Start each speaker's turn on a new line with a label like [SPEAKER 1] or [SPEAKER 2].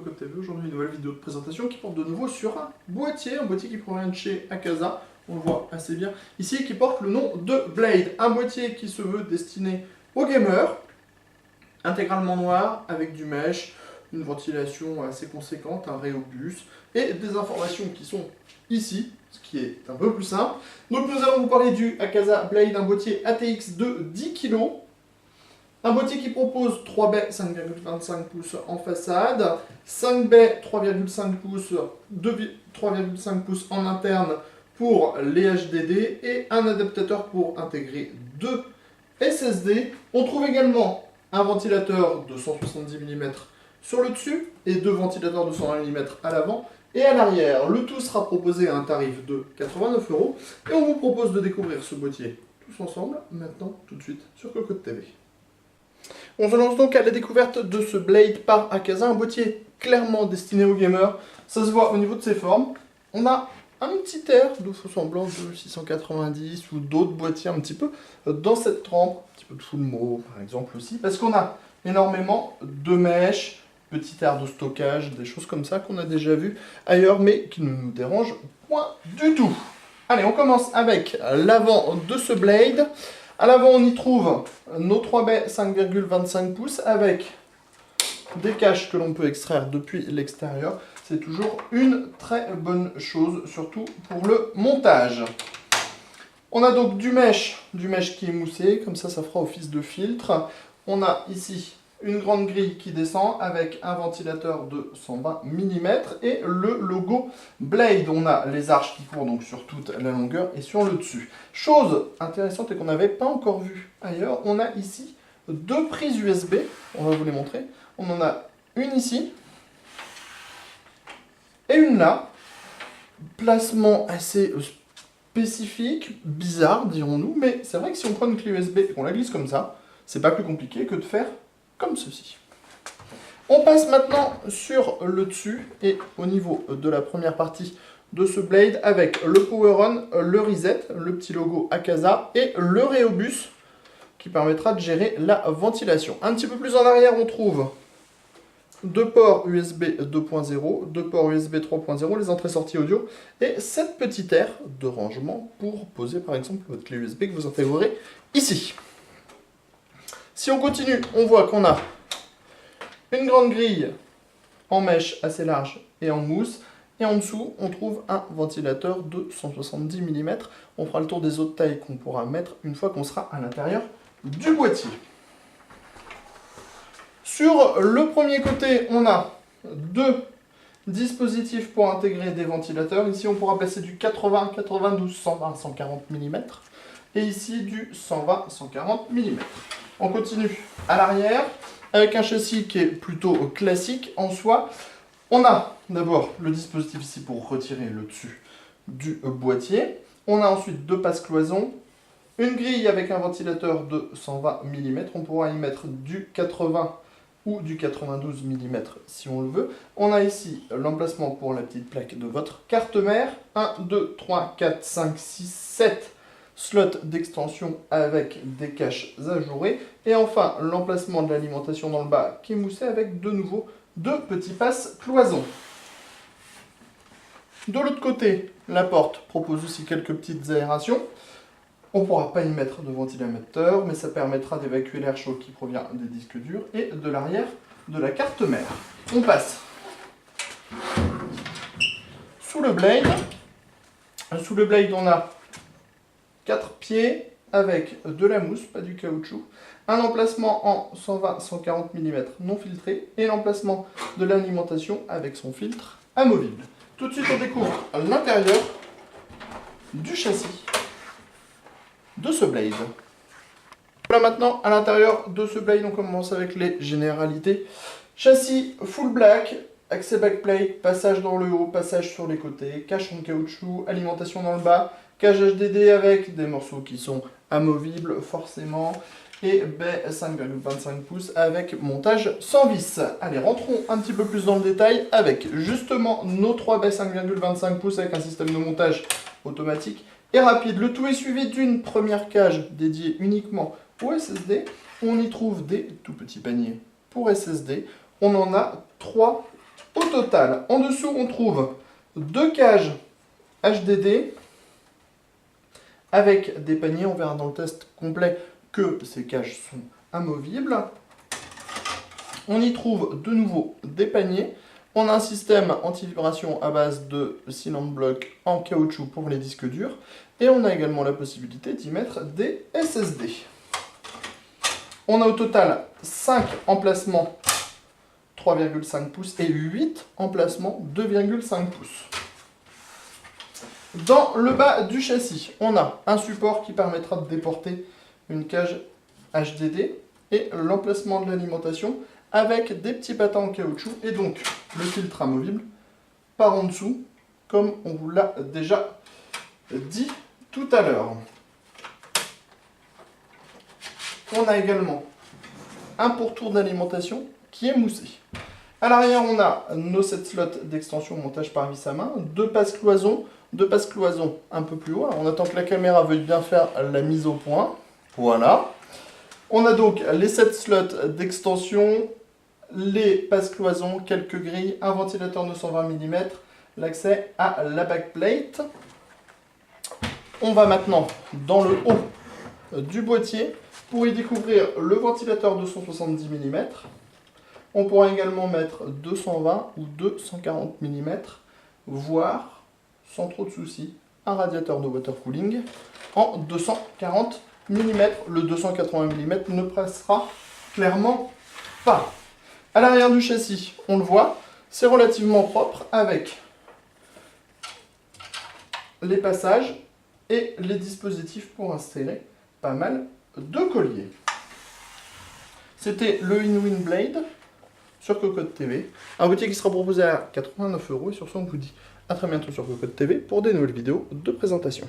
[SPEAKER 1] Cocotte TV. Aujourd'hui, une nouvelle vidéo de présentation qui porte de nouveau sur un boîtier qui provient de chez Akasa. On le voit assez bien ici, qui porte le nom de Blade. Un boîtier qui se veut destiné aux gamers, intégralement noir, avec du mesh, une ventilation assez conséquente, un Rhéobus, et des informations qui sont ici, ce qui est un peu plus simple. Donc nous allons vous parler du Akasa Blade, un boîtier ATX de 10 kg. Un boîtier qui propose 3 baies 5,25 pouces en façade, 5 baies 3,5 pouces, 3,5 pouces en interne pour les HDD et un adaptateur pour intégrer 2 SSD. On trouve également un ventilateur de 170 mm sur le dessus et 2 ventilateurs de 120 mm à l'avant et à l'arrière. Le tout sera proposé à un tarif de 89 € et on vous propose de découvrir ce boîtier tous ensemble maintenant, tout de suite sur Cocotte TV. On se lance donc à la découverte de ce Blade par Akasa, un boîtier clairement destiné aux gamers. Ça se voit au niveau de ses formes. On a un petit air de faux semblant de 690 ou d'autres boîtiers un petit peu dans cette trempe, un petit peu de full mot par exemple aussi, parce qu'on a énormément de mèches, petit air de stockage, des choses comme ça qu'on a déjà vu ailleurs, mais qui ne nous dérangent point du tout. Allez, on commence avec l'avant de ce Blade. À l'avant, on y trouve nos 3 baies 5,25 pouces avec des caches que l'on peut extraire depuis l'extérieur. C'est toujours une très bonne chose, surtout pour le montage. On a donc du mesh qui est moussé, comme ça, ça fera office de filtre. On a ici une grande grille qui descend avec un ventilateur de 120 mm et le logo Blade. On a les arches qui courent donc sur toute la longueur et sur le dessus. Chose intéressante et qu'on n'avait pas encore vu ailleurs, on a ici 2 prises USB. On va vous les montrer. On en a une ici et une là. Placement assez spécifique, bizarre dirons-nous, mais c'est vrai que si on prend une clé USB et qu'on la glisse comme ça, c'est pas plus compliqué que de faire comme ceci. On passe maintenant sur le dessus et au niveau de la première partie de ce Blade avec le Power On, le Reset, le petit logo Akasa et le Rhéobus qui permettra de gérer la ventilation. Un petit peu plus en arrière, on trouve 2 ports USB 2.0, 2 ports USB 3.0, les entrées-sorties audio et cette petite aire de rangement pour poser par exemple votre clé USB que vous intégrerez ici. Si on continue, on voit qu'on a une grande grille en mèche assez large et en mousse. Et en dessous, on trouve un ventilateur de 170 mm. On fera le tour des autres tailles qu'on pourra mettre une fois qu'on sera à l'intérieur du boîtier. Sur le premier côté, on a 2 dispositifs pour intégrer des ventilateurs. Ici, on pourra placer du 80, 92, 120, 140 mm. Et ici, du 120, 140 mm. On continue à l'arrière avec un châssis qui est plutôt classique en soi. On a d'abord le dispositif ici pour retirer le dessus du boîtier. On a ensuite 2 passe-cloisons, une grille avec un ventilateur de 120 mm. On pourra y mettre du 80 ou du 92 mm si on le veut. On a ici l'emplacement pour la petite plaque de votre carte mère. 1, 2, 3, 4, 5, 6, 7 slots d'extension avec des caches ajourées. Et enfin, l'emplacement de l'alimentation dans le bas qui est moussé avec de nouveau 2 petits passes-cloisons. De l'autre côté, la porte propose aussi quelques petites aérations. On ne pourra pas y mettre de ventilateur, mais ça permettra d'évacuer l'air chaud qui provient des disques durs et de l'arrière de la carte mère. On passe sous le Blade. Sous le Blade, on a 4 pieds avec de la mousse, pas du caoutchouc, un emplacement en 120-140 mm non filtré et l'emplacement de l'alimentation avec son filtre amovible. Tout de suite, on découvre l'intérieur du châssis de ce Blade. Voilà maintenant à l'intérieur de ce Blade, on commence avec les généralités. Châssis full black, accès backplate, passage dans le haut, passage sur les côtés, cache en caoutchouc, alimentation dans le bas, cage HDD avec des morceaux qui sont amovibles forcément et baie 5,25 pouces avec montage sans vis. Allez, rentrons un petit peu plus dans le détail avec justement nos 3 baies 5,25 pouces avec un système de montage automatique et rapide. Le tout est suivi d'une première cage dédiée uniquement au SSD. On y trouve des tout petits paniers pour SSD. On en a 3 Au total, en dessous, on trouve 2 cages HDD avec des paniers. On verra dans le test complet que ces cages sont amovibles. On y trouve de nouveau des paniers. On a un système anti-vibration à base de Silent Block en caoutchouc pour les disques durs. Et on a également la possibilité d'y mettre des SSD. On a au total 5 emplacements 3,5 pouces et 8 emplacements 2,5 pouces. Dans le bas du châssis, on a un support qui permettra de déporter une cage HDD et l'emplacement de l'alimentation avec des petits patins en caoutchouc et donc le filtre amovible par en dessous, comme on vous l'a déjà dit tout à l'heure. On a également un pourtour d'alimentation qui est moussé. À l'arrière, on a nos 7 slots d'extension montage par vis à main, 2 passe-cloisons un peu plus haut. Alors, on attend que la caméra veuille bien faire la mise au point. Voilà. On a donc les 7 slots d'extension, les passe-cloisons, quelques grilles, un ventilateur 220 mm, l'accès à la backplate. On va maintenant dans le haut du boîtier pour y découvrir le ventilateur 270 mm. On pourra également mettre 220 ou 240 mm, voire, sans trop de soucis, un radiateur de water cooling en 240 mm. Le 280 mm ne passera clairement pas. À l'arrière du châssis, on le voit, c'est relativement propre avec les passages et les dispositifs pour insérer pas mal de colliers. C'était le InWin Blade sur Cocotte TV, un boîtier qui sera proposé à 89 € et sur ce on vous dit à très bientôt sur Cocotte TV pour des nouvelles vidéos de présentation.